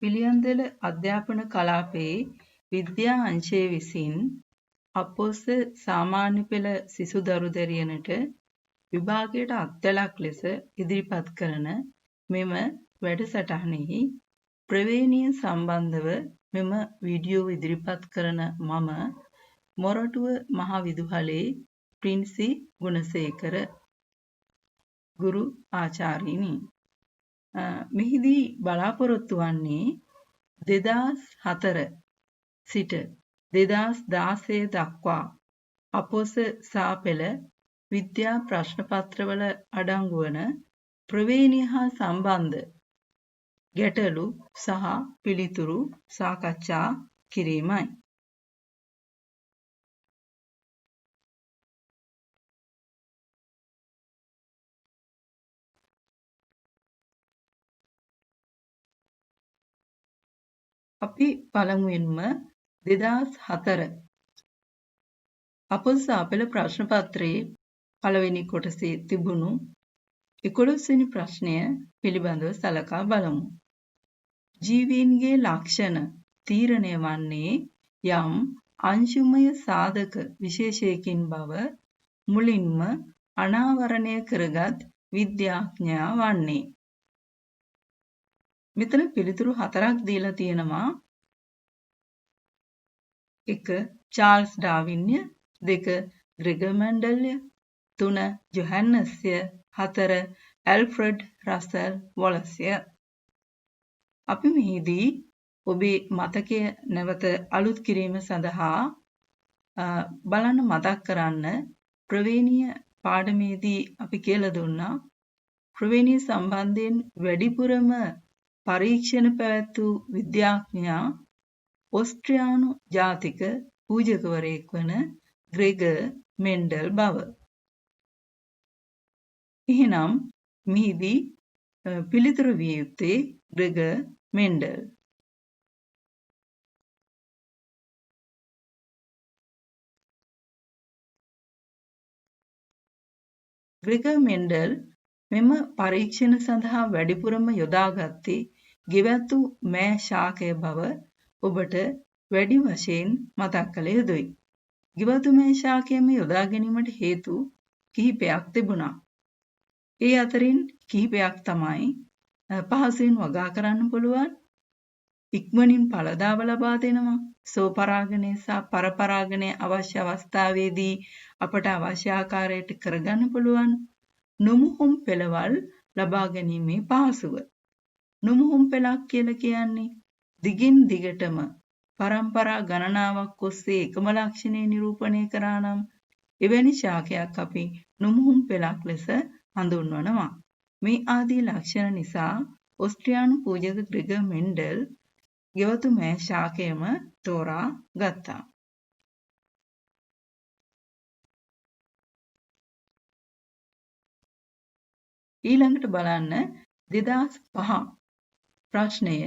පිළියන්දල අධ්‍යාපන කලාපයේ විද්‍යා අංශය විසින් අපොස සාමාන්‍ය පෙළ සිසු දරුදැරියනට විභාගයට අත්දැලක් ලෙස ඉදිරිපත් කරන මෙම වැඩසටහනෙහි ප්‍රවේණිය සම්බන්ධව මෙම වීඩියෝ ඉදිරිපත් කරන මම මොරටුව මහා විදුහලේ ප්‍රින්සි ගුණසේකර ගුරු ආචාර්යිනි. මෙහිදී බලාපොරොත්තු වන්නේ 2004 සිට 2016 දක්වා අපොස සාපෙළ විද්‍යා ප්‍රශ්න පත්‍රවල අඩංගු වන ප්‍රවේණිය හා සම්බන්ධ ගැටලු සහ පිළිතුරු සාකච්ඡා කිරීමයි. අපි පළමුවෙන්ම 2004 අපොස සාපෙළ ප්‍රශ්න පත්‍රයේ පළවෙනි කොටසේ තිබුණු 11 වෙනි ප්‍රශ්නය පිළිබඳව සලකා බලමු. ජීවීන්ගේ ලක්ෂණ තීරණය වන්නේ යම් අංශුමය සාධක විශේෂයකින් බව මුලින්ම අනාවරණය කරගත් විද්‍යාඥයා වන්නේ. මෙතන පිළිතුරු 4ක් දීලා තියෙනවා. 1 චාල්ස් ඩාවින්ය, 2 ග්‍රෙගර් මෙන්ඩල්ය, 3 ජොහන්නස්ය, 4 ඇල්ෆ්‍රඩ් රසල් වොලස්ය. අපි මෙහිදී ඔබේ මතකය නැවත අලුත් කිරීම සඳහා බලන්න මතක් කරන්න ප්‍රවේණිය පාඩමේදී අපි කියලා දුන්නා ප්‍රවේණිය සම්බන්ධයෙන් වැඩිපුරම පරීක්ෂණ පැවැත් වූ විද්‍යාඥයා ඕස්ට්‍රියානු ජාතික පූජකවරයෙක් වන ග්‍රෙගර් මෙන්ඩල් බව. එහෙනම් මෙහිදී පිළිතුරු විය යුත්තේ ග්‍රෙගර් මෙන්ඩල්. ග්‍රෙගර් මෙන්ඩල් මෙම පරීක්ෂණ සඳහා වැඩිපුරම යොදාගත්තේ ගෙවැත් වූ මෑ ශාකය බව ඔබට වැඩි වශයෙන් මතක් කළ යුතුයි. ගෙවතු මෑ ශාකයම යොදා ගැනීමට හේතු කිහිපයක් තිබුණා. ඒ අතරින් කිහිපයක් තමයි පහසුවෙන් වගා කරන්න පුළුවන්, ඉක්මනින් ඵලදාව ලබා දෙනවා, සෝපරාගණය සහ පරපරාගණය අවශ්‍ය අවස්ථාවේදී අපට අවශ්‍ය ආකාරයට කරගන්න පුළුවන්, නොමුහුම් පෙළවල් ලබා ගැනීමේ පහසුව. නොමුහුම් පෙළක් කියලා කියන්නේ දිගින් දිගටම පරම්පරා ගණනාවක් ඔස්සේ එකම ලක්ෂණය නිරූපණය කරා නම් එවැනි ශාකයක් අපි නොමුහුම් පෙළක් ලෙස හඳුන්වනවා. මේ ආදී ලක්ෂණ නිසා ඕස්ට්‍රියානු පූජක ග්‍රෙගර් මෙන්ඩල් ගෙවතු මෑ ශාකයම තෝරා ගත්තා. ඊළඟට බලන්න 2005 ප්‍රශ්නය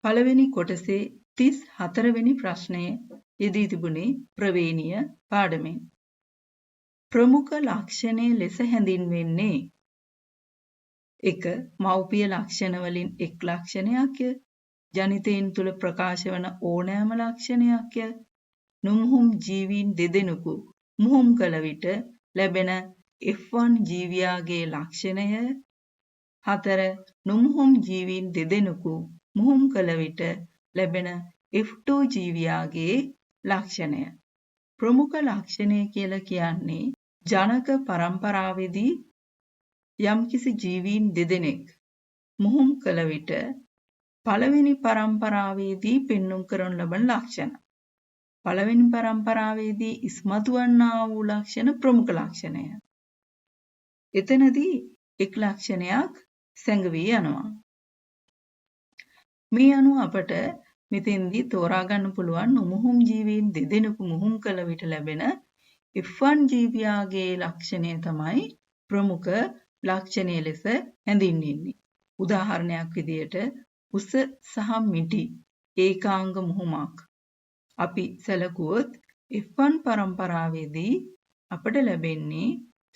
පළවෙනි කොටසේ 34 වෙනි ප්‍රශ්නය යෙදී තිබුණේ ප්‍රවේණිය පාඩමෙන්. ප්‍රමුඛ ලක්ෂණය ලෙස හැඳින්වෙන්නේ 1. මව්පිය ලක්ෂණ වලින් එක් ලක්ෂණයක්ය, ජනිතයින් තුළ ප්‍රකාශ වන ඕනෑම ලක්ෂණයක්ය, නොමුහුම් ජීවීන් දෙදෙනෙකු මුහුම් කළ විට ලැබෙන F1 ජීවියාගේ ලක්ෂණය, 4. නොමුහුම් ජීවීන් දෙදෙනෙකු මුහුම් කළ විට ලැබෙන F2 ජීවියාගේ ලක්ෂණය. ප්‍රමුඛ ලක්ෂණය කියලා කියන්නේ ජනක පරම්පරාවේදී යම්කිසි ජීවීන් දෙදෙනෙක් මුහුම් කළ විට පළවෙනි පරම්පරාවේදී පෙන්눔 කරනු ලබන ලක්ෂණ. පළවෙනි පරම්පරාවේදී ඉස්මතු වන්නා වූ ලක්ෂණ ප්‍රමුඛ ලක්ෂණය. එතනදී එක් ලක්ෂණයක් සැඟවී යනවා. මේ අනුව අපට මෙතෙන්දී තෝරා ගන්න පුළුවන් නොමුහුම් ජීවීන් දෙදෙනෙකු මුහුම් කළ විට ලැබෙන F1 ජීවියාගේ ලක්ෂණය තමයි ප්‍රමුඛ ලක්ෂණය ලෙස හැඳින්වෙන්නේ. උදාහරණයක් විදියට උස සහ මිටි ඒකාංග මුහුමක් අපි සැලකුවොත් F1 පරම්පරාවේදී අපට ලැබෙන්නේ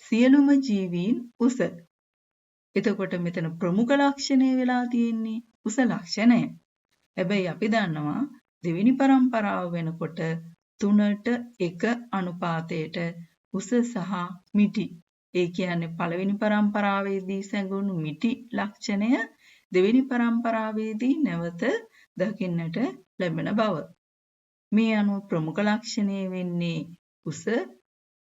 සියලුම ජීවීන් උස. එතකොට මෙතන ප්‍රමුඛ ලක්ෂණය වෙලා තියෙන්නේ උස ලක්ෂණය. හැබැයි අපි දන්නවා දෙවෙනි පරම්පරාව වෙනකොට 3ට 1 අනුපාතයට උස සහ මිටි. ඒ කියන්නේ පළවෙනි පරම්පරාවේදී සැඟවුණු මිටි ලක්ෂණය දෙවෙනි පරම්පරාවේදී නැවත දකින්නට ලැබෙන බව. මේ අනුව ප්‍රමුඛ ලක්ෂණය වෙන්නේ උස,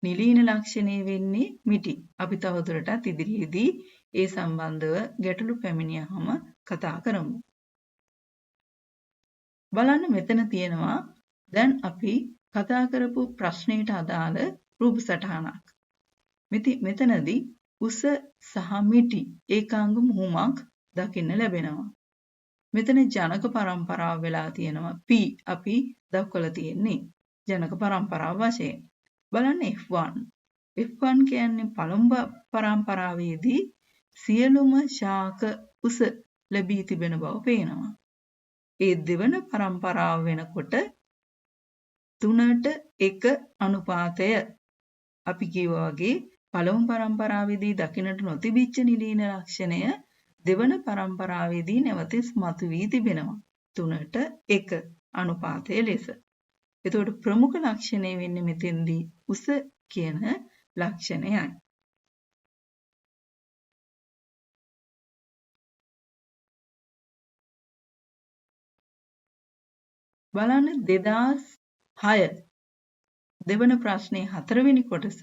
නිලීන ලක්ෂණය වෙන්නේ මිටි. අපි තවදුරටත් ඉදිරියේදී ඒ සම්බන්ධව ගැටලු පැමිණියහම කතා කරමු. බලන්න මෙතන තියෙනවා දැන් අපි කතා කරපු ප්‍රශ්නයට අදාළ රූප සටහනක්. මෙතනදී උස සහ මිටි ඒකාංග මුහුමක් දකින්න ලැබෙනවා. මෙතන ජනක පරම්පරාව වෙලා තියෙනවා P අපි දක්වලා තියෙන්නේ ජනක පරම්පරාව වශයෙන්. බලන්න F1. F1 කියන්නේ පළමු පරම්පරාවේදී සියලුම ශාක උස ලැබී තිබෙන බව පේනවා. ඒ දෙවන පරම්පරාව වෙනකොට 3ට 1 අනුපාතය අපි කිව්වා වගේ පළමු පරම්පරාවේදී දකින්නට නොතිබිච්ච නිලීන ලක්ෂණය දෙවන පරම්පරාවේදී නැවත ඉස්මතු වී තිබෙනවා 3ට 1 අනුපාතය ලෙස. එතකොට ප්‍රමුඛ ලක්ෂණය වෙන්නේ මෙතෙන්දී උස කියන ලක්ෂණයයි. බලන්න 2006 දෙවන ප්‍රශ්නයේ 4 වෙනි කොටස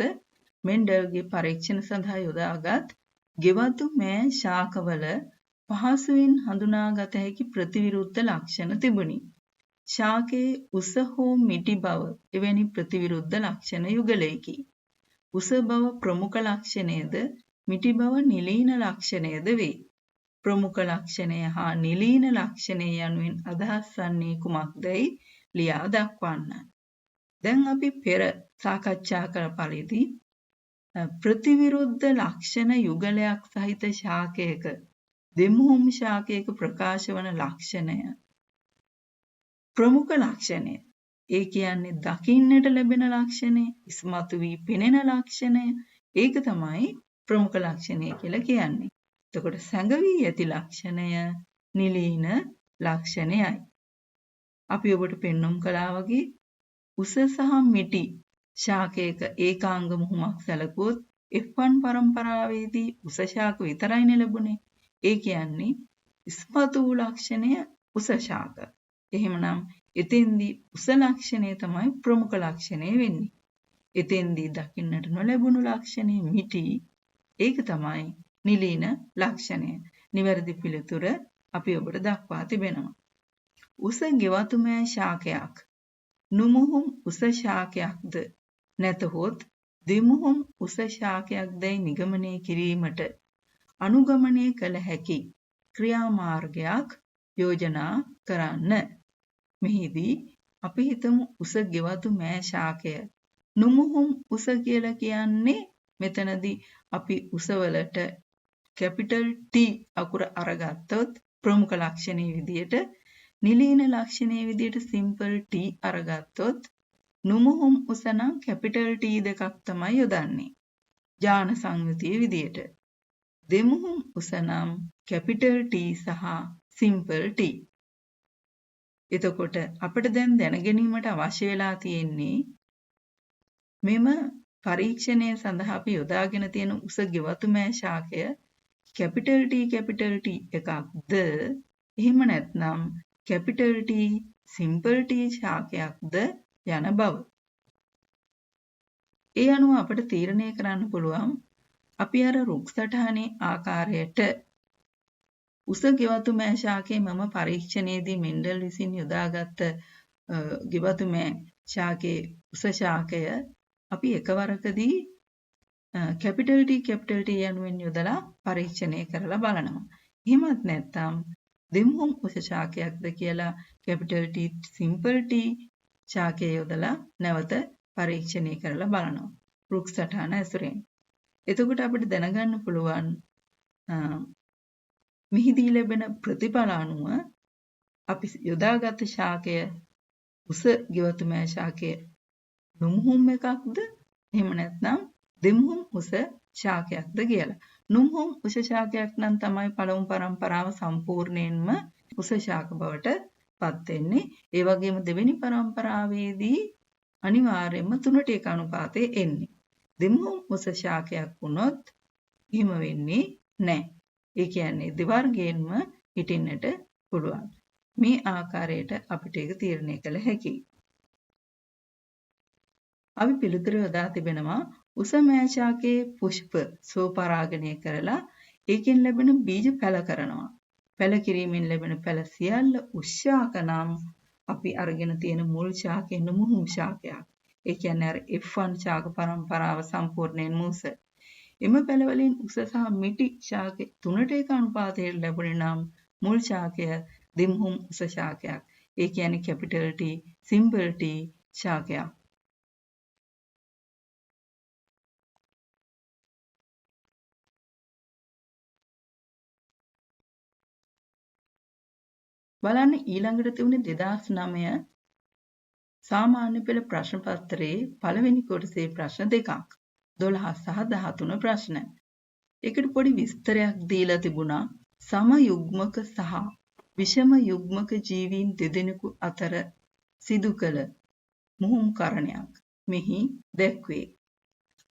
මෙන්ඩල්ගේ පරීක්ෂණ සඳහා යොදාගත් ගෙවතු මෑ ශාකවල පහසුවෙන් හඳුනාගත හැකි ප්‍රතිවිරුද්ධ ලක්ෂණ තිබුණි. ශාකයේ උස හෝ මිටි බව එවැනි ප්‍රතිවිරුද්ධ ලක්ෂණ යුගලයකි. උස බව ප්‍රමුඛ ලක්ෂණයද මිටි බව නිලීන ලක්ෂණයද වේ. ප්‍රමුඛ ලක්ෂණය හා නිලීන ලක්ෂණය යනුවෙන් අදහස් වන්නේ කුමක්දයි ලියා දක්වන්න. දැන් අපි පෙර සාකච්ඡා කළ පරිදි ප්‍රතිවිරුද්ධ ලක්ෂණ යුගලයක් සහිත ශාකයක දෙමුහුම් ශාකයක ප්‍රකාශ වන ලක්ෂණය ප්‍රමුඛ ලක්ෂණය. ඒ කියන්නේ දකින්නට ලැබෙන ලක්ෂණය, ඉස්මතු වී පෙනෙන ලක්ෂණය. ඒක තමයි ප්‍රමුඛ ලක්ෂණය කියලා කියන්නේ. එතකොට සැඟවී ඇති ලක්ෂණය නිලීන ලක්ෂණයයි. අපි ඔබට පෙන්වුම් කළා වගේ උස සහ මිටි ශාකයක ඒකාංග මුහුමක් සැලකුවොත් F1 පරම්පරාවේදී උස ශාක විතරයිනේ ලැබුණේ. ඒ කියන්නේ ඉස්මතු වූ ලක්ෂණය උස ශාක. එහෙමනම් එතෙන්දී උස ලක්ෂණය තමයි ප්‍රමුඛ ලක්ෂණය වෙන්නේ. එතෙන්දී දකින්නට නොලැබුණු ලක්ෂණය මිටි. ඒක තමයි නිලීන ලක්ෂණය. නිවැරදි පිළිතුර අපි ඔබට දක්වා තිබෙනවා. උස ගෙවතු මෑ ශාකයක් නුමුහුම් උස ශාකයක්ද නැතහොත් දෙමුහුම් උස ශාකයක්දයි නිගමනය කිරීමට අනුගමනය කළ හැකි ක්‍රියාමාර්ගයක් යෝජනා කරන්න. මෙහිදී අපි හිතමු උස ගෙවතු මෑ ශාකය නුමුහුම් උස කියලා කියන්නේ මෙතනදී අපි උසවලට කැපිටල් T අකුර අරගත්තොත් ප්‍රමුඛ ලක්ෂණයේ විදියට නිලීන ලක්ෂණයේ විදියට සිම්පල් T අරගත්තොත් නුමුහුම් උස නම් කැපිටල් T දෙකක් තමයි යොදන්නේ. ජාන සංයුතියේ විදියට. දෙමුහුම් උස නම් කැපිටල් T සහ සිම්පල් T. එතකොට අපිට දැන් දැනගැනීමට අවශ්‍ය වෙලා තියෙන්නේ මෙම පරීක්ෂණය සඳහා අපි යොදාගෙන තියෙන උස ගෙවතු මෑ ශාකය කැපිටල් T එකක්ද එහෙම නැත්නම් කැපිටල් T සිම්පල් T ශාකයක්ද යන බව. ඒ අනුව අපිට තීරණය කරන්න පුළුවන් අපි අර රුක් සටහනේ ආකාරයට උස ගෙවතු මෑ ශාකයේ මම පරීක්ෂණයේදී මෙන්ඩල් විසින් යොදාගත් ගෙවතු මෑ ශාකයේ උස ශාකය අපි එකවරකදී කැපිටල් T යනුවෙන් යොදලා පරීක්ෂණය කරලා බලනවා. එහෙමත් නැත්නම් දෙමුහුම් උස ශාකයක්ද කියලා කැපිටල් T සිම්පල් T ශාකය යොදලා නැවත පරීක්ෂණය කරලා බලනවා. රුක් සටහන ඇසුරෙන්. එතකොට අපිට දැනගන්න පුළුවන් මෙහිදී ලැබෙන ප්‍රතිඵල අනුව අපි යොදාගත් ශාකය උස ගෙවතු මෑ ශාකය නුමුහුම් එකක්ද එහෙම නැත්නම් දෙමුහුම් උස ශාකයක්ද කියලා. නුම්හුම් උස ශාකයක් නම් තමයි පළමු පරම්පරාව සම්පූර්ණයෙන්ම උස ශාක බවට පත් වෙන්නේ. ඒ වගේම දෙවෙනි පරම්පරාවේදී අනිවාර්යයෙන්ම 3ට 1 අනුපාතයේ එන්නේ. දෙමුහුම් උස ශාකයක් වුණොත් එහෙම වෙන්නේ නැහැ. ඒ කියන්නේ දෙවර්ගයෙන්ම හිටින්නට පුළුවන්. මේ ආකාරයට අපිට ඒක තීරණය කළ හැකියි. අපි පිළිතුරු යොදා තිබෙනවා උස මෑ ශාකයේ පුෂ්ප ස්වපරාගණය කරලා ඒකෙන් ලැබෙන බීජ පැල කරනවා. පැල කිරීමෙන් ලැබෙන පැල සියල්ල උෂ්ශාක නම් අපි අරගෙන තියෙන මුල් ශාකය නුමුහුම් ශාකයක්. ඒ කියන්නේ අර F1 ශාක පරම්පරාව සම්පූර්ණයෙන් මුස. එම පැල වලින් උස සහ මිටි ශාක 3ට 1 අනුපාතයට ලැබුණේ නම් මුල් ශාකය දෙමුහුම් උස ශාකයක්. ඒ කියන්නේ කැපිටල් T, සිම්පල් T ශාකයක්. බලන්න ඊළඟට තිබුණේ 2009 සාමාන්‍ය පෙළ ප්‍රශ්න පත්‍රයේ පළවෙනි කොටසේ ප්‍රශ්න දෙකක් 12 සහ 13 ප්‍රශ්න. ඒකට පොඩි විස්තරයක් දීලා තිබුණා සම යුග්මක සහ විෂම යුග්මක ජීවීන් දෙදෙනෙකු අතර සිදු කළ මුහුම්කරණයක් මෙහි දැක්වේ.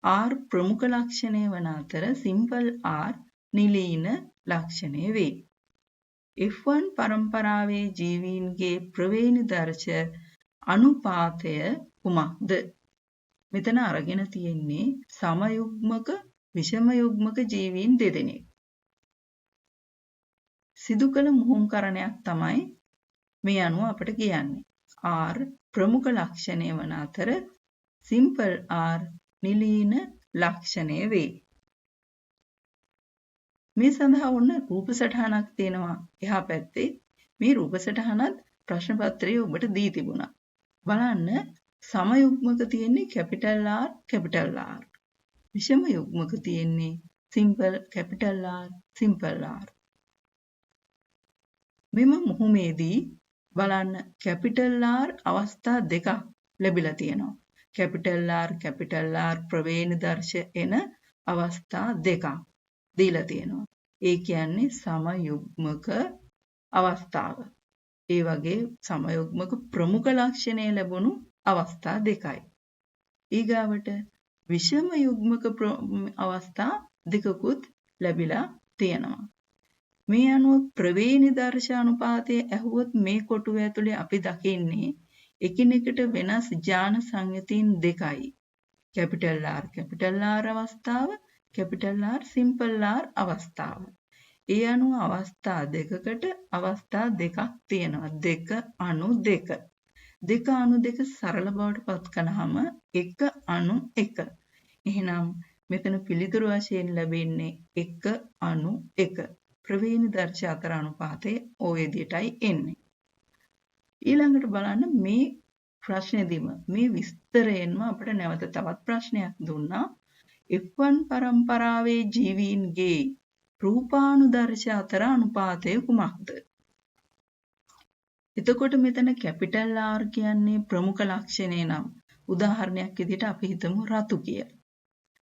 R ප්‍රමුඛ ලක්ෂණය වන අතර සිම්පල් R නිලීන ලක්ෂණය වේ. F1 පරම්පරාවේ ජීවීන්ගේ ප්‍රවේණිදර්ශ අනුපාතය කුමක්ද? මෙතන අරගෙන තියෙන්නේ සමයුග්මක විෂම යුග්මක ජීවීන් දෙදෙනෙක්. සිදු කළ මුහුම්කරණයක් තමයි මේ අනුව අපට කියන්නේ. R ප්‍රමුඛ ලක්ෂණය වන අතර සිම්පල් R නිලීන ලක්ෂණය වේ. මේ සඳහා ඔන්න රූප සටහනක් තියෙනවා එහා පැත්තේ. මේ රූප සටහනත් ප්‍රශ්න පත්‍රයේ ඔබට දී තිබුණා. බලන්න සමයුග්මක තියෙන්නේ කැපිටල් R කැපිටල් R. විෂම යුග්මක තියෙන්නේ simple capital R simple R. මෙම මුහුමේදී බලන්න කැපිටල් R අවස්ථා දෙකක් ලැබිලා තියෙනවා. කැපිටල් R ප්‍රවේණිදර්ශ එන අවස්ථා දෙකක් දීලා තියෙනවා. ඒ කියන්නේ සමයුග්මක අවස්ථාව. ඒ වගේ සමයුග්මක ප්‍රමුඛ ලක්ෂණය ලැබුණු අවස්ථා දෙකයි. ඊගාවට විෂම යුග්මක අවස්ථා දෙකකුත් ලැබිලා තියෙනවා. මේ අනුව ප්‍රවේණිදර්ශ අනුපාතය ඇහුවොත් මේ කොටුව ඇතුලේ අපි දකින්නේ එකිනෙකට වෙනස් ජාන සංයුතීන් දෙකයි. කැපිටල් R අවස්ථාව කැපිටල් R සිම්පල් R අවස්ථාව. ඒ අනුව අවස්ථා දෙකකට අවස්ථා දෙකක් තියෙනවා. 2 අණු 2 සරල බවට පත් කළාම 1 එහෙනම් මෙතන පිළිතුරු වශයෙන් ලැබෙන්නේ 1 අණු 1. ප්‍රවේණිදර්ශ අතර අනුපාතය ඔය විදිහටයි එන්නේ. ඊළඟට බලන්න මේ ප්‍රශ්නේදීම මේ විස්තරයෙන්ම අපිට නැවත තවත් ප්‍රශ්නයක් දුන්නා. F1 පරම්පරාවේ ජීවීන්ගේ රූපානුදර්ශ අතර අනුපාතය කුමක්ද? එතකොට මෙතන කැපිටල් R කියන්නේ ප්‍රමුඛ ලක්ෂණය නම් උදාහරණයක් විදිහට අපි හිතමු රතු කියලා.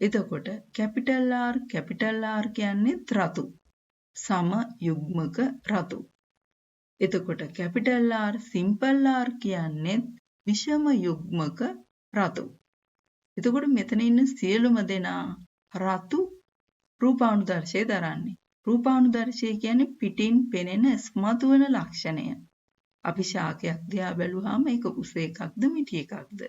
එතකොට කැපිටල් R කියන්නේ රතු. සම යුග්මක රතු. එතකොට කැපිටල් R සිම්පල් R කියන්නේ විෂම යුග්මක රතු. එතකොට මෙතන ඉන්න සියලුම දෙනා රතු රූපානුදර්ශය දරන්නේ. රූපානුදර්ශය කියන්නේ පිටින් පෙනෙන ස්මතු වෙන ලක්ෂණය. අපි ශාකයක් දිහා බැලුවාම ඒක උස එකක්ද මිටි එකක්ද?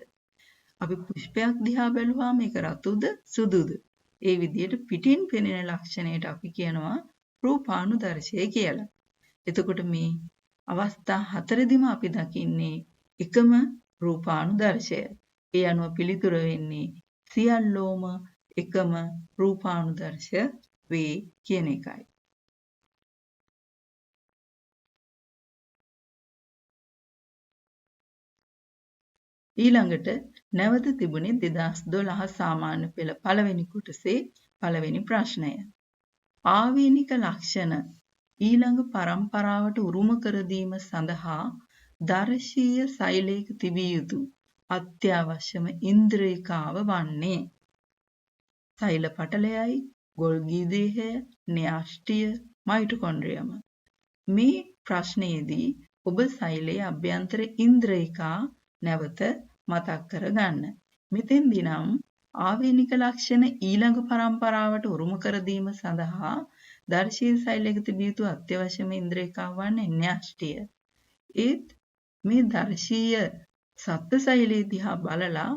අපි පුෂ්පයක් දිහා බැලුවාම ඒක රතුද සුදුද? ඒ විදිහට පිටින් පෙනෙන ලක්ෂණයට අපි කියනවා රූපානුදර්ශය කියලා. එතකොට මේ අවස්ථා හතරෙදිම අපි දකින්නේ එකම රූපානුදර්ශය. ඒ අනුව පිළිතුර වෙන්නේ සියල්ලෝම එකම රූපානුදර්ශ වේ කියන එකයි. ඊළඟට නැවත තිබුණේ 2012 සාමාන්‍ය පෙළ පළවෙනි කොටසේ පළවෙනි ප්‍රශ්නය. ආවේනික ලක්ෂණ ඊළඟ පරම්පරාවට උරුම කර දීම සඳහා දර්ශීය සෛලයක තිබිය යුතු අත්‍යවශ්‍යම ඉන්ද්‍රිකාව වන්නේ සෛල පටලයයි ගොල්ගී දේහය, න්‍යාෂ්ටිය, මයිටොකොන්ඩ්‍රියම. මේ ප්‍රශ්නයේදී ඔබ සෛලයේ අභ්‍යන්තර ඉන්ද්‍රියකා නැවත මතක් කරගන්න. මෙතෙන්දී නම් ආවේනික ලක්ෂණ ඊළඟ පරම්පරාවට උරුම කර දීම සඳහා දර්ශීය සෛලයක තිබිය යුතු අත්‍යවශ්‍යම ඉන්ද්‍රියකා වන්නේ න්‍යාෂ්ටිය. ඒත් මේ දර්ශීය සත්ත්ව සෛලයේ දිහා බලලා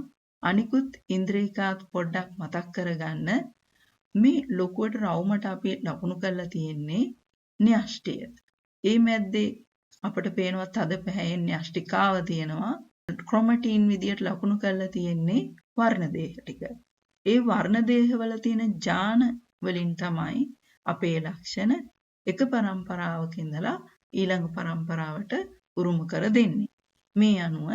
අනිකුත් ඉන්ද්‍රියකාත් පොඩ්ඩක් මතක් කරගන්න. මේ ලොකුවට රවුමට අපි ලකුණු කරලා තියෙන්නේ න්‍යාෂ්ටිය. ඒ මැද්දේ අපිට පේනවා තද පැහැයෙන් න්‍යාෂ්ටිකාව තියෙනවා. ක්‍රොමැටින් විදියට ලකුණු කරලා තියෙන්නේ වර්ණ දේහ ටික. ඒ වර්ණ දේහවල තියෙන ජාන වලින් තමයි අපේ ලක්ෂණ එක පරම්පරාවක ඉඳලා ඊළඟ පරම්පරාවට උරුම කර දෙන්නේ. මේ අනුව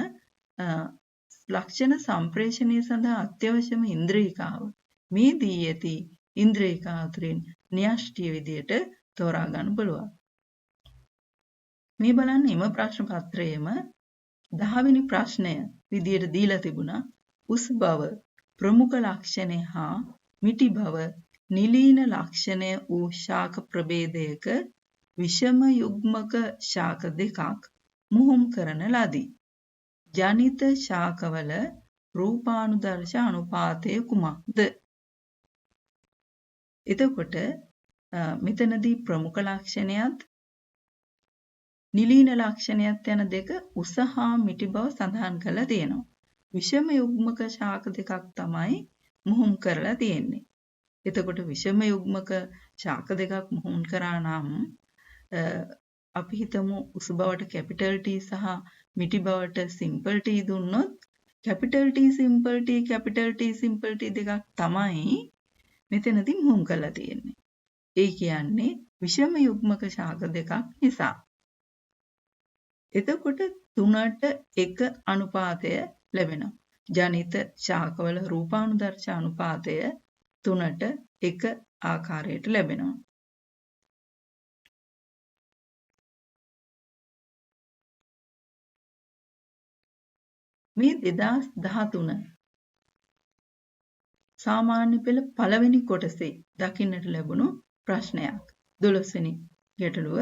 ලක්ෂණ සම්ප්‍රේෂණය සඳහා අත්‍යවශ්‍යම ඉන්ද්‍රියකාව මේ දී ඇති ඉන්ද්‍රියකා අතරින් න්‍යාෂ්ටිය විදියට තෝරා ගන්න පුළුවන්. මේ බලන්න එම ප්‍රශ්න පත්‍රයේම 10 වෙනි ප්‍රශ්නය විදියට දීලා තිබුණා. උස් බව ප්‍රමුඛ ලක්ෂණය හා මිටි බව නිලීන ලක්ෂණය වූ ශාක ප්‍රභේදයක විෂම යුග්මක ශාක දෙකක් මුහුම් කරන ලදී. ජනිත ශාකවල රූපානුදර්ශ අනුපාතය කුමක්ද? එතකොට මෙතනදී ප්‍රමුඛ ලක්ෂණයත් නිලීන ලක්ෂණයත් යන දෙක උස හා මිටි බව සඳහන් කරලා තියෙනවා. විෂම යුග්මක ශාක දෙකක් තමයි මුහුම් කරලා තියෙන්නේ. එතකොට විෂම යුග්මක ශාක දෙකක් මුහුම් කරා නම් අපි හිතමු උස බවට කැපිටල් T සහ මිටි බවට සිම්පල් T දුන්නොත් capital T simple T capital T simple T දෙකක් තමයි මෙතනදී මුහුම් කරලා තියෙන්නේ. ඒ කියන්නේ විෂම යුග්මක ශාක දෙකක් නිසා. එතකොට 3ට 1 අනුපාතය ලැබෙනවා. ජනිත ශාකවල රූපානුදර්ශ අනුපාතය 3ට 1 ආකාරයට ලැබෙනවා. මේ 2013 සාමාන්‍ය පෙළ පළවෙනි කොටසේ දකින්නට ලැබුණු ප්‍රශ්නයක්. 12 වෙනි ගැටලුව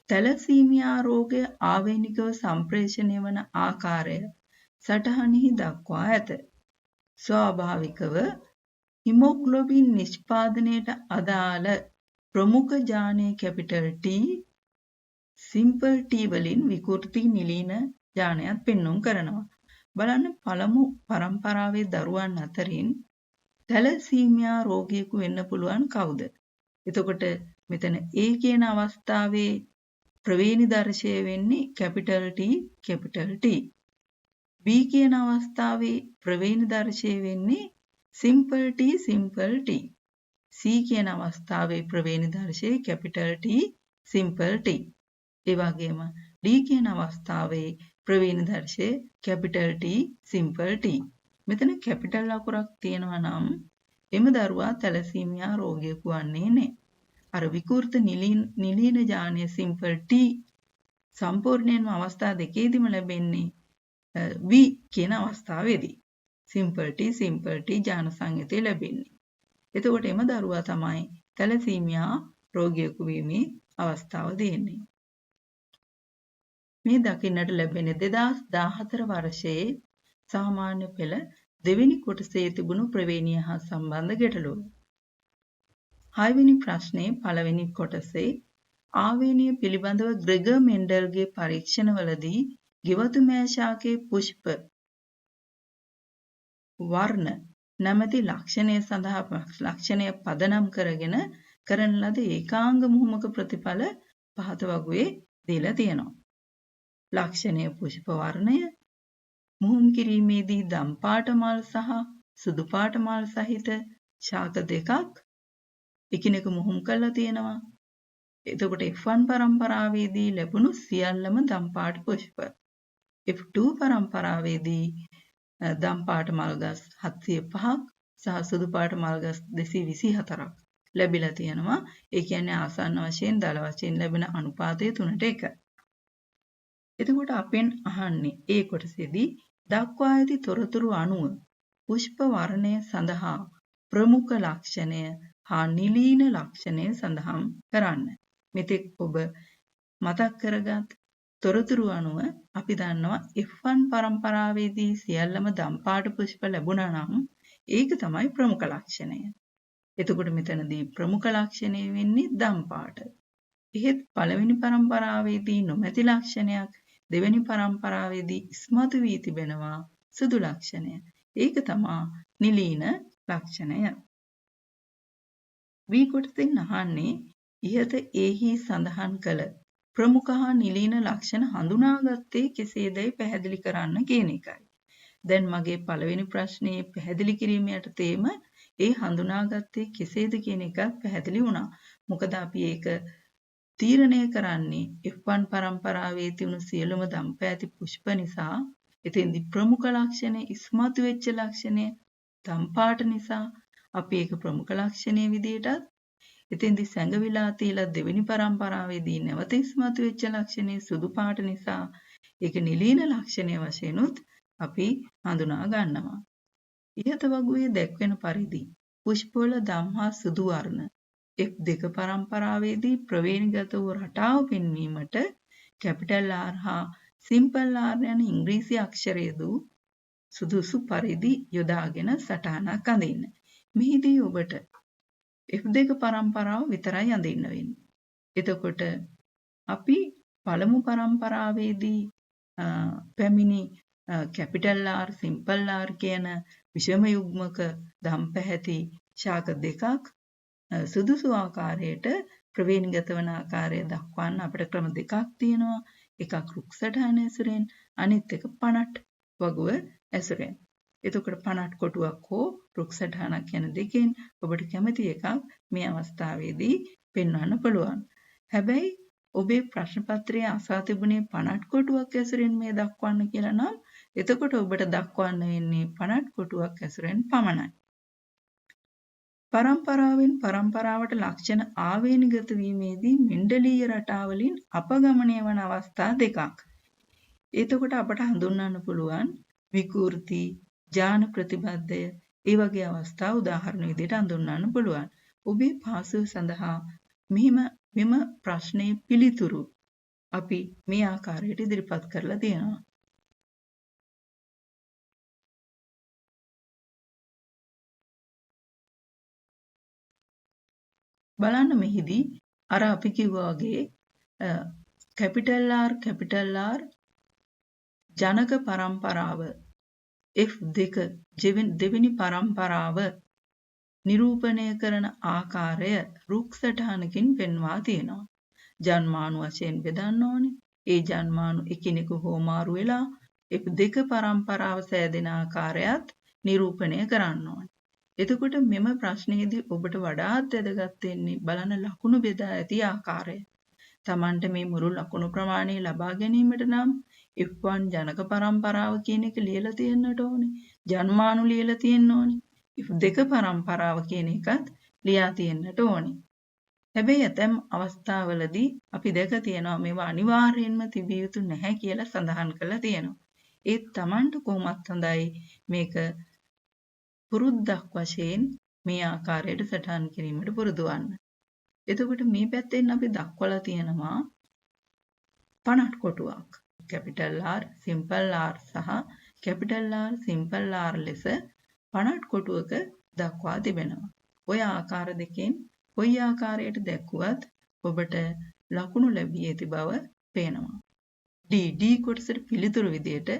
තැලසීමියා රෝගය ආවේනිකව සම්ප්‍රේෂණය වන ආකාරය සටහනෙහි දක්වා ඇත. ස්වාභාවිකව හිමොග්ලොබින් නිෂ්පාදනයට අදාළ ප්‍රමුඛ ජානය කැපිටල් T සිම්පල් T වලින් විකෘති නිලීන ජානයත් පෙන්වුම් කරනවා. බලන්න පළමු පරම්පරාවේ දරුවන් අතරින් තැලසීමියා රෝගියෙකු වෙන්න පුළුවන් කවුද? එතකොට මෙතන A කියන අවස්ථාවේ ප්‍රවේණි දර්ශය වෙන්නේ capital T capital T. B කියන අවස්ථාවේ ප්‍රවේණි දර්ශය වෙන්නේ simple T simple T. C කියන අවස්ථාවේ ප්‍රවේණි දර්ශය කැපිටල් T සිම්පල් T. ඒ වගේම D කියන අවස්ථාවේ ප්‍රවේණි දර්ශය කැපිටල් T සිම්පල් T. මෙතන කැපිටල් අකුරක් තියෙනවා නම් එම දරුවා තැලසීමියා රෝගියෙකු වන්නේ නැහැ. අර විකෘත නිලීන ජානය සිම්පල් T සම්පූර්ණයෙන්ම අවස්ථා දෙකේදීම ලැබෙන්නේ V කියන අවස්ථාවේදී. සිම්පල් T ජාන සංයුතය ලැබෙන්නේ. එතකොට එම දරුවා තමයි තැලසීමියා රෝගියෙකු වීමේ අවස්ථාව දෙන්නේ. මේ දකින්නට ලැබෙන්නේ 2014 වර්ෂයේ සාමාන්‍ය පෙළ දෙවෙනි කොටසේ තිබුණු ප්‍රවේණිය හා සම්බන්ධ ගැටලුව. 6 වෙනි ප්‍රශ්නයේ පළවෙනි කොටසේ ආවේනිය පිළිබඳව ග්‍රෙගර් මෙන්ඩල්ගේ පරීක්ෂණවලදී ගෙවතු මෑ ශාකයේ පුෂ්ප වර්ණ නැමැති ලක්ෂණය සඳහා ලක්ෂණය පදනම් කරගෙන කරන ලද ඒකාංග මුහුමක ප්‍රතිඵල පහත වගුවේ දීලා තියෙනවා. ලක්ෂණය පුෂ්ප වර්ණය මුහුම් කිරීමේදී දම් පාට මල් සහ සුදු පාට මල් සහිත ශාක දෙකක් එකිනෙක මුහුම් කරලා තියෙනවා. එතකොට F1 පරම්පරාවේදී ලැබුණු සියල්ලම දම් පාට පුෂ්ප. F2 පරම්පරාවේදී දම් පාට මල්ගස් 705ක් සහ සුදු පාට මල්ගස් 224ක් ලැබිලා තියෙනවා. ඒ කියන්නේ ආසන්න වශයෙන් දල වශයෙන් ලැබෙන අනුපාතය 3:1. එතකොට අපෙන් අහන්නේ ඒ කොටසේදී දක්වා ඇති තොරතුරු අනුව පුෂ්ප වර්ණය සඳහා ප්‍රමුඛ ලක්ෂණය හා නිලීන ලක්ෂණය සඳහන් කරන්න. මෙතෙක් ඔබ මතක් කරගත් තොරතුරු අනුව අපි දන්නවා F1 පරම්පරාවේදී සියල්ලම දම්පාට පුෂ්ප ලැබුණා නම් ඒක තමයි ප්‍රමුඛ ලක්ෂණය. එතකොට මෙතනදී ප්‍රමුඛ ලක්ෂණය වෙන්නේ දම්පාට. එහෙත් පළවෙනි පරම්පරාවේදී නොමැති ලක්ෂණයක් දෙවෙනි පරම්පරාවේදී ඉස්මතු වී තිබෙනවා සුදු ලක්ෂණය. ඒක තමයි නිලීන ලක්ෂණය. වී කොටසෙන් අහන්නේ ඉහත එහි සඳහන් කළ ප්‍රමුඛ හා නිලීන ලක්ෂණ හඳුනාගත්තේ කෙසේදයි පැහැදිලි කරන්න කියන එකයි. දැන් මගේ පළවෙනි ප්‍රශ්නේ පැහැදිලි කිරීම යටතේම ඒ හඳුනාගත්තේ කෙසේද කියන එකත් පැහැදිලි වුණා. මොකද අපි ඒක තීරණය කරන්නේ F1 පරම්පරාවේ තිබුණු සියලුම දම්ප ඇති පුෂ්ප නිසා එතෙන්දි ප්‍රමුඛ ලක්ෂණය ඉස්මතු වෙච්ච ලක්ෂණය දම්පාට නිසා අපි ඒක ප්‍රමුඛ ලක්ෂණයේ විදිහටත් එතෙන්දි සැඟවිලා තියලා දෙවෙනි පරම්පරාවේදී නැවත ඉස්මතු වෙච්ච ලක්ෂණය සුදු පාට නිසා ඒක නිලීන ලක්ෂණය වශයෙන්ුත් අපි හඳුනා ගන්නවා. ඉහත වගුවේ දැක්වෙන පරිදි පුෂ්පවල දම් හා සුදු වර්ණ F2 පරම්පරාවේදී ප්‍රවේණිගත වූ රටාව පෙන්වීමට කැපිටල් R හා සිම්පල් R යන ඉංග්‍රීසි අක්ෂරයද සුදුසු පරිදි යොදාගෙන සටහනක් අඳින්න. මෙහිදී ඔබට F2 පරම්පරාව විතරයි අඳින්න වෙන්නේ. එතකොට අපි පළමු පරම්පරාවේදී පැමිණි කැපිටල් R සිම්පල් R කියන විෂම යුග්මක දම් පැහැති ශාක දෙකක් සුදුසු ආකාරයට ප්‍රවේණිගත වන ආකාරය දක්වන්න අපිට ක්‍රම දෙකක් තියෙනවා. එකක් රුක් සටහන ඇසුරෙන් අනිත් එක පනට් වගුව ඇසුරෙන්. එතකොට පනට් කොටුවක් හෝ රුක් සටහනක් යන දෙකෙන් ඔබට කැමති එකක් මේ අවස්ථාවේදී පෙන්වන්න පුළුවන්. හැබැයි ඔබේ ප්‍රශ්න පත්‍රයේ අසා තිබුණේ පනට් කොටුවක් ඇසුරෙන් මේ දක්වන්න කියලා නම් එතකොට ඔබට දක්වන්න වෙන්නේ පනට් කොටුවක් ඇසුරෙන් පමණයි. පරම්පරාවෙන් පරම්පරාවට ලක්ෂණ ආවේනිගත වීමේදී මෙන්ඩලීය රටාවලින් අපගමනය වන අවස්ථා දෙකක්. එතකොට අපට හඳුන්වන්න පුළුවන් විකෘති, ජාන ප්‍රතිබද්ධය ඒ වගේ අවස්ථා උදාහරණ විදිහට හඳුන්වන්න පුළුවන්. ඔබේ පහසුව සඳහා මෙම ප්‍රශ්නයේ පිළිතුරු අපි මේ ආකාරයට ඉදිරිපත් කරලා තියෙනවා. බලන්න මෙහිදී අර අපි කිව්වා වගේ කැපිටල් R ජනක පරම්පරාව F2 දෙවෙනි පරම්පරාව නිරූපණය කරන ආකාරය රුක් සටහනකින් පෙන්වා තියෙනවා. ජන්මානු වශයෙන් බෙදන්න ඕනේ. ඒ ජන්මානු එකිනෙක හෝමාරු වෙලා F2 පරම්පරාව සෑදෙන ආකාරයත් නිරූපණය කරන්න ඕනේ. එතකොට මෙම ප්‍රශ්නයේදී ඔබට වඩාත් වැදගත් වෙන්නේ බලන ලකුණු බෙදා ඇති ආකාරය. Tamanට මේ මුළු ලකුණු ප්‍රමාණය ලබා ගැනීමට නම් F1 ජනක පරම්පරාව කියන එක ලියලා තියෙන්නට ඕනේ. ජන්මානු ලියලා තියෙන්න ඕනේ. F2 පරම්පරාව කියන එකත් ලියා තියෙන්නට ඕනේ. හැබැයි ඇතැම් අවස්ථාවලදී අපි දැක තියෙනවා මේවා අනිවාර්යයෙන්ම තිබිය යුතු නැහැ කියලා සඳහන් කරලා තියෙනවා. ඒත් Tamanට කොහොමත් හොඳයි මේක පුරුද්දක් වශයෙන් මේ ආකාරයට සටහන් කිරීමට පුරුදු වන්න. එතකොට මේ පැත්තෙන් අපි දක්වලා තියෙනවා පනට් කොටුවක්. කැපිටල් R, සිම්පල් R සහ කැපිටල් R, සිම්පල් R ලෙස පනට් කොටුවක දක්වා තිබෙනවා. ඔය ආකාර දෙකෙන් කොයි ආකාරයට දැක්වුවත් ඔබට ලකුණු ලැබී ඇති බව පේනවා. D කොටසට පිළිතුරු විදියට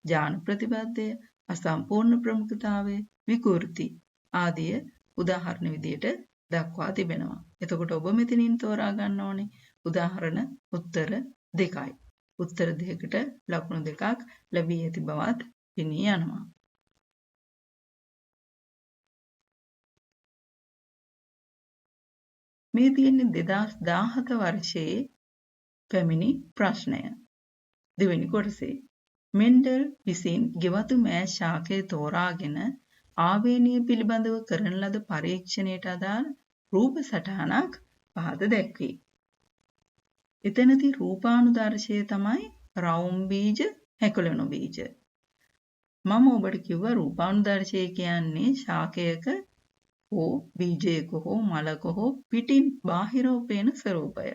ජාන ප්‍රතිබද්ධය, අසම්පූර්ණ ප්‍රමුඛතාවය, විකෘති ආදිය උදාහරණ විදියට දක්වා තිබෙනවා. එතකොට ඔබ මෙතනින් තෝරා ගන්න ඕනේ උදාහරණ උත්තර දෙකයි. උත්තර දෙකකට ලකුණු දෙකක් ලැබී ඇති බවත් පෙනී යනවා. මේ තියෙන්නේ 2017 වර්ෂයේ පැමිණි ප්‍රශ්නය. දෙවෙනි කොටසේ මෙන්ඩල් විසින් ගෙවතු මෑ ශාකය තෝරාගෙන ආවේනීය පිළිබඳව කරන ලද පරීක්ෂණයට අදාළ රූප සටහනක් පහත දැක්වේ. එතනදී රූපානුදර්ශය තමයි රවුම් බීජ, හැකුලෙනු බීජ. මම ඔබට කිව්වා රූපානුදර්ශය කියන්නේ ශාකයක හෝ බීජයක හෝ මලක හෝ පිටින් බාහිරව පේන ස්වરૂපය.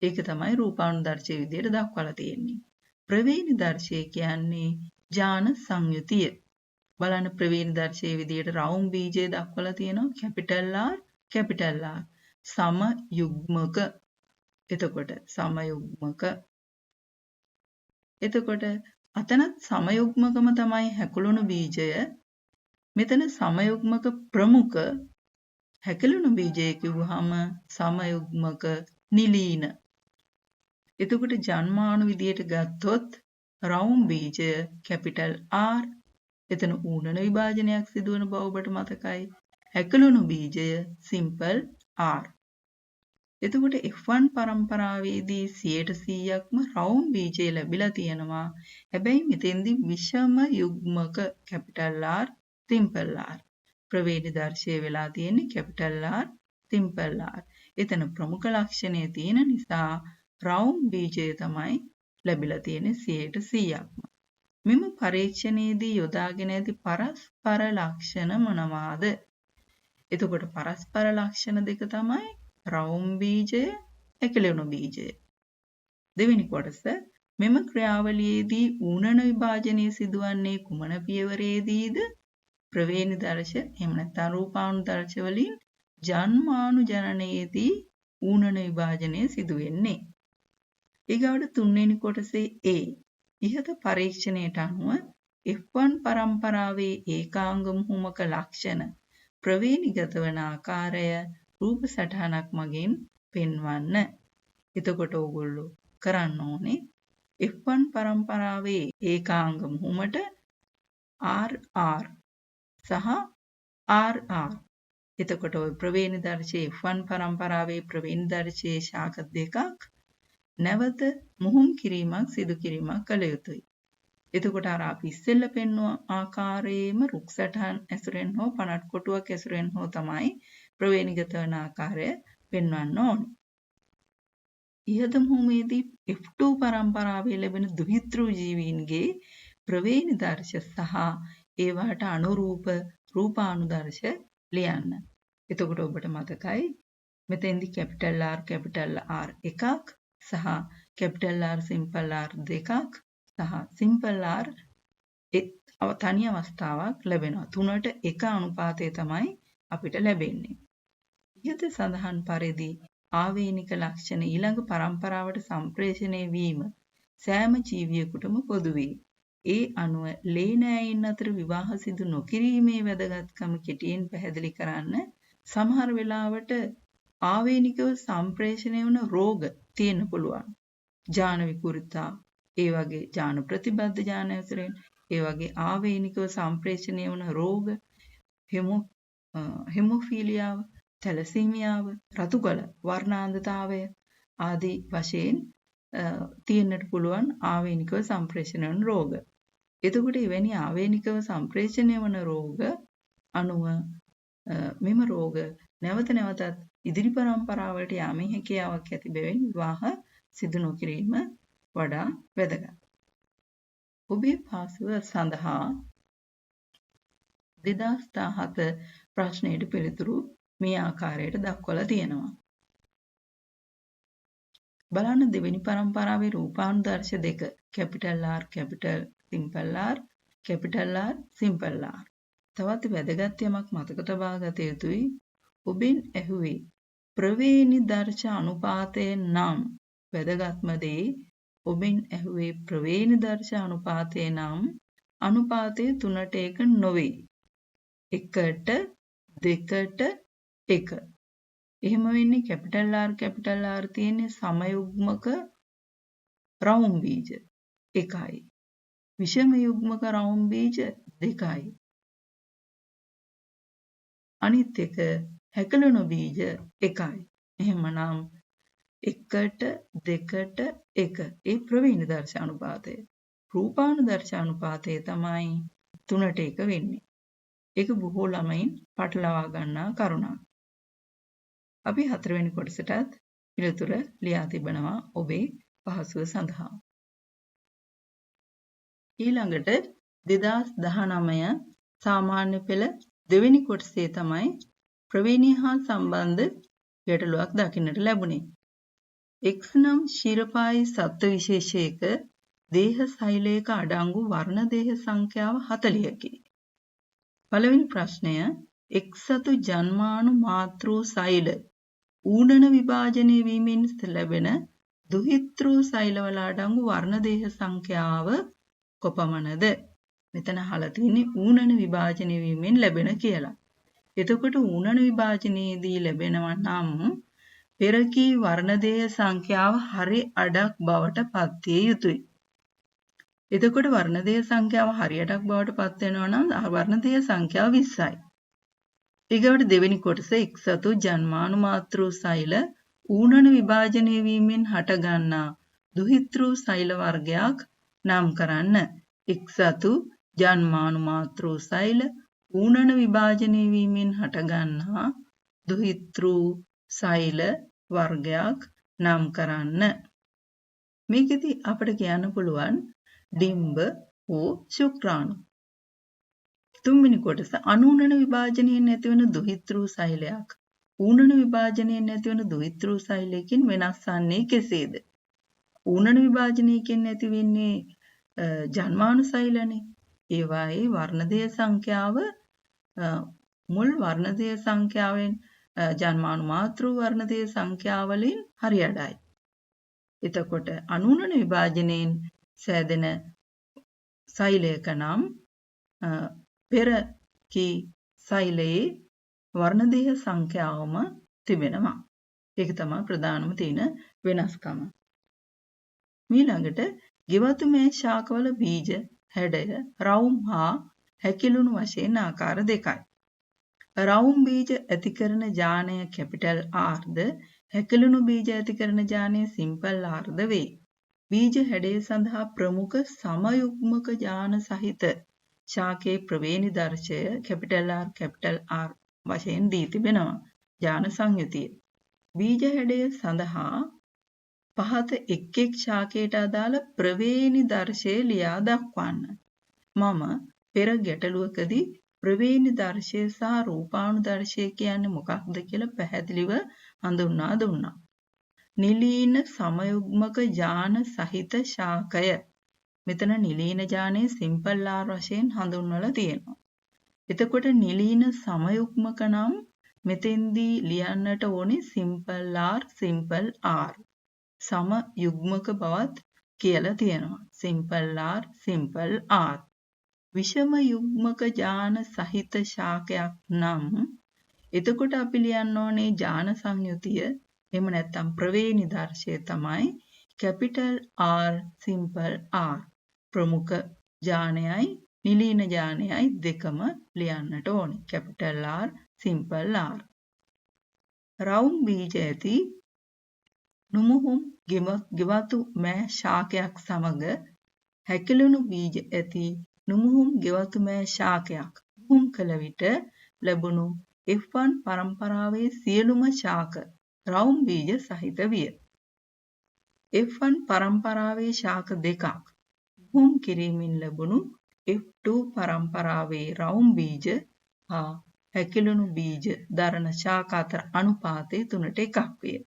ඒක තමයි රූපානුදර්ශය විදියට දක්වලා තියෙන්නේ. ප්‍රවේණිදර්ශය කියන්නේ ඥාන සංයුතිය. බලන්න ප්‍රවේණිදර්ශයේ විදියට රවුම් බීජය දක්වලා තියෙනවා කැපිටල් R කැපිටල් R සමයුග්මක. එතකොට සමයුග්මක. එතකොට අතනත් සමයුග්මකම තමයි හැකුළුණු බීජය. මෙතන සමයුග්මක ප්‍රමුඛ හැකිලුණු බීජය කිව්වහම සමයුග්මක නිලීන. එතකොට ජන්මාණු විදියට ගත්තොත් රවුම් බීජය කැපිටල් R. එතන ඌනන විභාජනයක් සිදුවන බව ඔබට මතකයි. හැකිලුණු බීජය සිම්පල් R. එතකොට F1 පරම්පරාවේදී 100%ක්ම රවුම් බීජය ලැබිලා තියෙනවා. හැබැයි මෙතෙන්දී විෂම යුග්මක කැපිටල් R සිම්පල් R. ප්‍රවේණිදර්ශය වෙලා තියෙන්නේ කැපිටල් R සිම්පල් R. එතන ප්‍රමුඛ ලක්ෂණය තියෙන නිසා රවුම් බීජය තමයි ලැබිලා තියෙන්නේ 100%ක්ම. මෙම පරීක්ෂණයේදී යොදාගෙන ඇති පරස්පර ලක්ෂණ මොනවාද? එතකොට පරස්පර ලක්ෂණ දෙක තමයි රවුම් බීජය, හැකිලුණු බීජය. දෙවෙනි කොටස මෙම ක්‍රියාවලියේදී ඌනන විභාජනය සිදුවන්නේ කුමන පියවරේදීද? ප්‍රවේණිදර්ශ එහෙම නැත්නම් රූපානුදර්ශ වලින් ජන්මාණු ජනනයේදී ඌනන විභාජනය සිදු වෙන්නේ. ඊගවට තුන්වෙනි කොටසේ A. ඉහත පරීක්ෂණයට අනුව F1 පරම්පරාවේ ඒකාංග මුහුමක ලක්ෂණ ප්‍රවේණිගත වන ආකාරය රූප සටහනක් මගින් පෙන්වන්න. එතකොට ඕගොල්ලෝ කරන්න ඕනේ F1 පරම්පරාවේ ඒකාංග මුහුමට RR සහ RR. එතකොට ওই ප්‍රවේණිදර්ශයේ F1 පරම්පරාවේ ප්‍රවේණිදර්ශයේ ශාක දෙකක් නැවත මුහුම් කිරීමක් සිදු කිරීමක් කළ යුතුයි. එතකොට අර අපි ඉස්සෙල්ල පෙන්වුව ආකාරයේම රුක් සටහන් ඇසුරෙන් හෝ පනට් කොටුවක් ඇසුරෙන් හෝ තමයි ප්‍රවේණිගත වන ආකාරය පෙන්වන්න ඕනේ. ඉහත මුහුමේදී F2 පරම්පරාවේ ලැබෙන දුහිතෘ ජීවීන්ගේ ප්‍රවේණිදර්ශ සහ ඒවාට අනුරූප රූපානුදර්ශ ලියන්න. එතකොට ඔබට මතකයි මෙතෙන්දී කැපිටල් R එකක් සහ කැපිටල් R සිම්පල් R දෙකක් සහ සිම්පල් R තනි අවස්ථාවක් ලැබෙනවා. 3ට 1 අනුපාතය තමයි අපිට ලැබෙන්නේ. ඉහත සඳහන් පරිදි ආවේනික ලක්ෂණ ඊළඟ පරම්පරාවට සම්ප්‍රේෂණය වීම සෑම ජීවියෙකුටම පොදු වේ. ඒ අනුව ලේ නෑයින් අතර විවාහ සිදු නොකිරීමේ වැදගත්කම කෙටියෙන් පැහැදිලි කරන්න. සමහර වෙලාවට ආවේනිකව සම්ප්‍රේෂණය වන රෝග තියෙන්න පුළුවන්. ජාන විකෘතතා, ඒ වගේ ජාන ප්‍රතිබද්ධ ජාන ඇසුරෙන්, ඒ වගේ ආවේනිකව සම්ප්‍රේෂණය වන රෝග, හෙමොෆීලියාව, තැලසීමියාව, රතුගල වර්ණාන්ධතාවය ආදී වශයෙන් තියෙන්නට පුළුවන් ආවේනිකව සම්ප්‍රේෂණය වන රෝග. එතකොට එවැනි ආවේනිකව සම්ප්‍රේෂණය වන රෝග අනුව මෙම රෝග නැවත නැවතත් ඉදිරි පරම්පරාවලට යාමේ හැකියාවක් ඇති බැවින් විවාහ සිදු නොකිරීම වඩා වැදගත්. ඔබේ පාසුව සඳහා 2017 ප්‍රශ්නයට පිළිතුරු මේ ආකාරයට දක්වලා තියෙනවා. බලන්න දෙවෙනි පරම්පරාවේ රූපානුදර්ශ දෙක capital R simple R capital R simple R. තවත් වැදගත් යමක් මතක තබා ගත යුතුයි. ඔබෙන් ඇහුවේ ප්‍රවේණිදර්ශ අනුපාතය නම් වැදගත්ම දේ ඔබෙන් ඇහුවේ ප්‍රවේණිදර්ශ අනුපාතය නම් අනුපාතය 3ට 1 නොවේ. 1ට 2ට 1. එහෙම වෙන්නේ කැපිටල් R තියෙන්නේ සමයුග්මක රවුම් බීජ 1යි. විෂම යුග්මක රවුම් බීජ 2යි. අනිත් එක හැකලුණු බීජ 1යි. එහෙමනම් 1ට 2ට 1 ඒ ප්‍රවේණිදර්ශ අනුපාතය. රූපානුදර්ශ අනුපාතය තමයි 3ට 1 වෙන්නේ. ඒක බොහෝ ළමයින් පටලවා ගන්නා කරුණක්. අපි 4 වෙනි කොටසටත් පිළිතුර ලියා තිබෙනවා ඔබේ පහසුව සඳහා. ඊළඟට 2019 සාමාන්‍ය පෙළ දෙවෙනි කොටසේ තමයි ප්‍රවේණිය හා සම්බන්ධ ගැටලුවක් දකින්නට ලැබුණේ. X නම් ශිරපායි සත්ව විශේෂයක දේහ සෛලයක අඩංගු වර්ණ දේහ සංඛ්‍යාව 40කි. පළවෙනි ප්‍රශ්නය X සතු ජන්මානු මාතෘ සෛල ඌනන විභාජනය වීමෙන් ලැබෙන දුහිතෘ සෛලවල අඩංගු වර්ණ දේහ සංඛ්‍යාව කොපමණද? මෙතන අහලා තියෙන්නේ ඌනන විභාජනය වීමෙන් ලැබෙන කියලා. එතකොට ඌනන විභාජනයේදී ලැබෙනවා නම් පෙරකී වර්ණදේහ සංඛ්‍යාව හරි අඩක් බවට පත් විය යුතුයි. එතකොට වර්ණදේහ සංඛ්‍යාව හරි අඩක් බවට පත් වෙනවා නම් වර්ණදේහ සංඛ්‍යාව 20යි. ඊගොඩ දෙවෙනි කොටස X සතු ජන්මානු මාතෘ සෛල ඌනන විභාජනය වීමෙන් හටගන්නා දුහිතෘ සෛල වර්ගයක් නම් කරන්න. X සතු ජන්මානු මාතෘ සෛල ඌනන විභාජනය වීමෙන් හටගන්නා දුහිතෘ සෛල වර්ගයක් නම් කරන්න. මේකෙදි අපිට කියන්න පුළුවන් ඩිම්බ හෝ ශුක්‍රාණු. තුන්වෙනි කොටස අනූනන විභාජනයෙන් ඇතිවන දුහිතෘ සෛලයක් ඌනන විභාජනයෙන් ඇතිවන දුහිතෘ සෛලයකින් වෙනස් වන්නේ කෙසේද? ඌනන විභාජනයකින් ඇති වෙන්නේ ජන්මානු සෛලනේ. ඒවායේ වර්ණදේහ සංඛ්‍යාව මුල් වර්ණදේහ සංඛ්‍යාවෙන් ජන්මානු මාතෘ වර්ණදේහ සංඛ්‍යාවලින් හරි අඩයි. එතකොට අනූනන විභාජනයෙන් සෑදෙන සෛලයක නම් පෙර කී සෛලයේ වර්ණදේහ සංඛ්‍යාවම තිබෙනවා. ඒක තමයි ප්‍රධානම තියෙන වෙනස්කම. ඊළඟට ගෙවතු මේ ශාකවල බීජ හැඩය රවුම් හා හැකිලුණු වශයෙන් ආකාර දෙකයි. රවුම් බීජ ඇති කරන ජානය කැපිටල් R ද හැකිලුණු බීජ ඇති කරන ජානය සිම්පල් R ද වේ. බීජ හැඩය සඳහා ප්‍රමුඛ සමයුග්මක ජාන සහිත ශාකයේ ප්‍රවේණිදර්ශය කැපිටල් R වශයෙන් දී තිබෙනවා. ජාන සංයුතිය. බීජ හැඩය සඳහා පහත එක් එක් ශාකයට අදාළ ප්‍රවේණිදර්ශය ලියා දක්වන්න. මම පෙර ගැටලුවකදී ප්‍රවේණිදර්ශය සහ රූපානුදර්ශය කියන්නේ මොකක්ද කියලා පැහැදිලිව හඳුන්වා දුන්නා. නිලීන සමයුග්මක ජාන සහිත ශාකය. මෙතන නිලීන ජානයේ සිම්පල් R වශයෙන් හඳුන්වලා තියෙනවා. එතකොට නිලීන සමයුග්මක නම් මෙතෙන්දී ලියන්නට ඕනේ සිම්පල් R. සම යුග්මක බවත් කියලා තියෙනවා. Simple R. විෂම යුග්මක ජාන සහිත ශාකයක් නම් එතකොට අපි ලියන්න ඕනේ ජාන සංයුතිය එහෙම නැත්නම් ප්‍රවේණිදර්ශය තමයි කැපිටල් R සිම්පල් R. ප්‍රමුඛ ජානයයි නිලීන ජානයයි දෙකම ලියන්නට ඕනේ. Capital R simple R. රවුම් බීජ ඇති නුමුහුම් ගෙවතු මෑ ශාකයක් සමග හැකිලුණු බීජ ඇති නුමුහුම් ගෙවතු මෑ ශාකයක් හුම් කළ විට ලැබුණු F1 පරම්පරාවේ සියලුම ශාක රවුම් බීජ සහිත විය. F1 පරම්පරාවේ ශාක දෙකක් හුම් කිරීමෙන් ලැබුණු F2 පරම්පරාවේ රවුම් බීජ හා හැකිලුණු බීජ දරන ශාක අතර අනුපාතය 3:1 විය.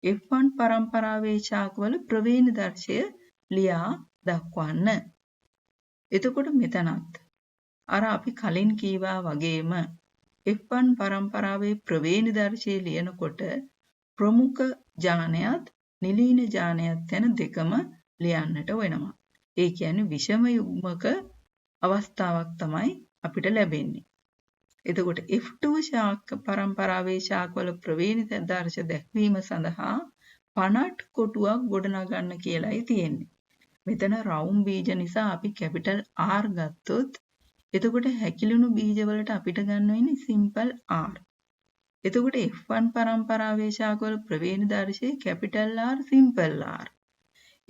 F1 පරම්පරාවේ ශාකවල ප්‍රවේණිදර්ශය ලියා දක්වන්න. එතකොට මෙතනත් අර අපි කලින් කීවා වගේම F1 පරම්පරාවේ ප්‍රවේණිදර්ශය ලියනකොට ප්‍රමුඛ ජානයත් නිලීන ජානයත් යන දෙකම ලියන්නට වෙනවා. ඒ කියන්නේ විෂම යුග්මක අවස්ථාවක් තමයි අපිට ලැබෙන්නේ. එතකොට F2 ශාක පරම්පරාවේ ශාකවල ප්‍රවේණිදර්ශ දැක්වීම සඳහා පනට් කොටුවක් ගොඩනගන්න කියලායි තියෙන්නේ. මෙතන රවුම් බීජ නිසා අපි කැපිටල් R ගත්තොත් එතකොට හැකිලුණු බීජ වලට අපිට ගන්න වෙන්නේ සිම්පල් R. එතකොට F1 පරම්පරාවේ ශාකවල ප්‍රවේණිදර්ශය capital R simple R.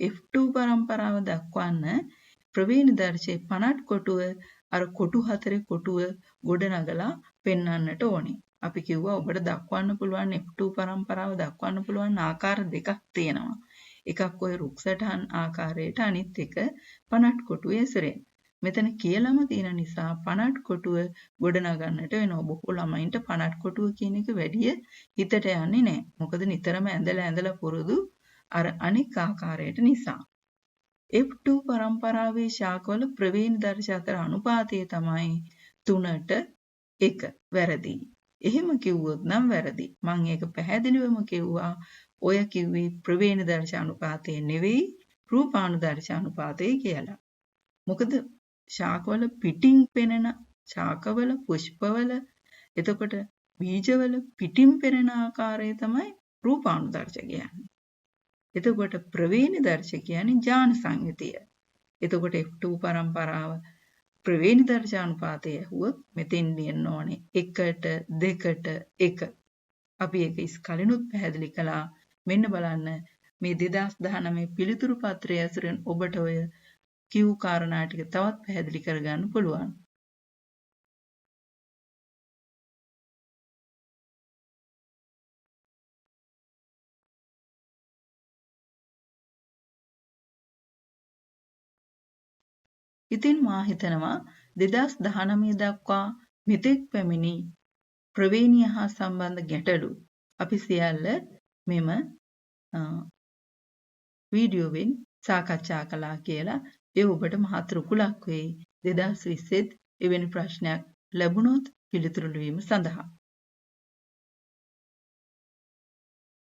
F2 පරම්පරාව දක්වන්න ප්‍රවේණිදර්ශයේ පනට් කොටුව අර කොටු හතරේ කොටුව ගොඩනගලා පෙන්වන්නට ඕනේ. අපි කිව්වා ඔබට දක්වන්න පුළුවන් F2 පරම්පරාව දක්වන්න පුළුවන් ආකාර දෙකක් තියෙනවා. එකක් ඔය රුක්සටහන් ආකාරයට අනිත් එක පනට් කොටුවේ ඇසුරෙන්. මෙතන කියලාම තියෙන නිසා පනට් කොටුව ගොඩනගන්නට වෙනවා. බොහෝ ළමයින්ට පනට් කොටුව කියන එක වැඩිය හිතට යන්නේ නැහැ. මොකද නිතරම ඇඳලා පුරුදු අර අනික් ආකාරයට නිසා. F2 පරම්පරාවේ ශාකවල ප්‍රවේණි දර්ශ අතර අනුපාතය තමයි 3ට 1. වැරදි. එහෙම කිව්වොත් නම් වැරදි. මම ඒක පැහැදිලිවම කිව්වා. ඔය කිව්වේ ප්‍රවේණි දර්ශ අනුපාතය නෙවෙයි රූපානුදර්ශ අනුපාතය කියලා. මොකද ශාකවල පිටින් පෙනෙන ශාකවල පුෂ්පවල එතකොට බීජවල පිටින් පෙනෙන ආකාරය තමයි රූපානුදර්ශ කියන්නේ. එතකොට ප්‍රවේණි දර්ශ කියන්නේ ඥාන සංයුතිය. එතකොට F2 පරම්පරාව ප්‍රවේණි දර්ශ අනුපාතය ඇහුවොත් මෙතෙන් ලියන්න ඕනේ 1ට 2ට 1. අපි ඒක ඉස්කලිනුත් පැහැදිලි කළා. මෙන්න බලන්න මේ 2019 පිළිතුරු පත්‍රය ඇසුරෙන් ඔබට ඔය කිව් කාරණා ටික තවත් පැහැදිලි කරගන්න පුළුවන්. ඉතින් මා හිතනවා 2019 දක්වා මෙතෙක් පැමිණි ප්‍රවේණිය හා සම්බන්ධ ගැටලු අපි සියල්ල මෙම වීඩියෝවෙන් සාකච්ඡා කළා කියලා. ඒ ඔබට මහත් රුකුලක් වෙයි 2020ත් එවැනි ප්‍රශ්නයක් ලැබුණොත් පිළිතුරු ලිවීම සඳහා.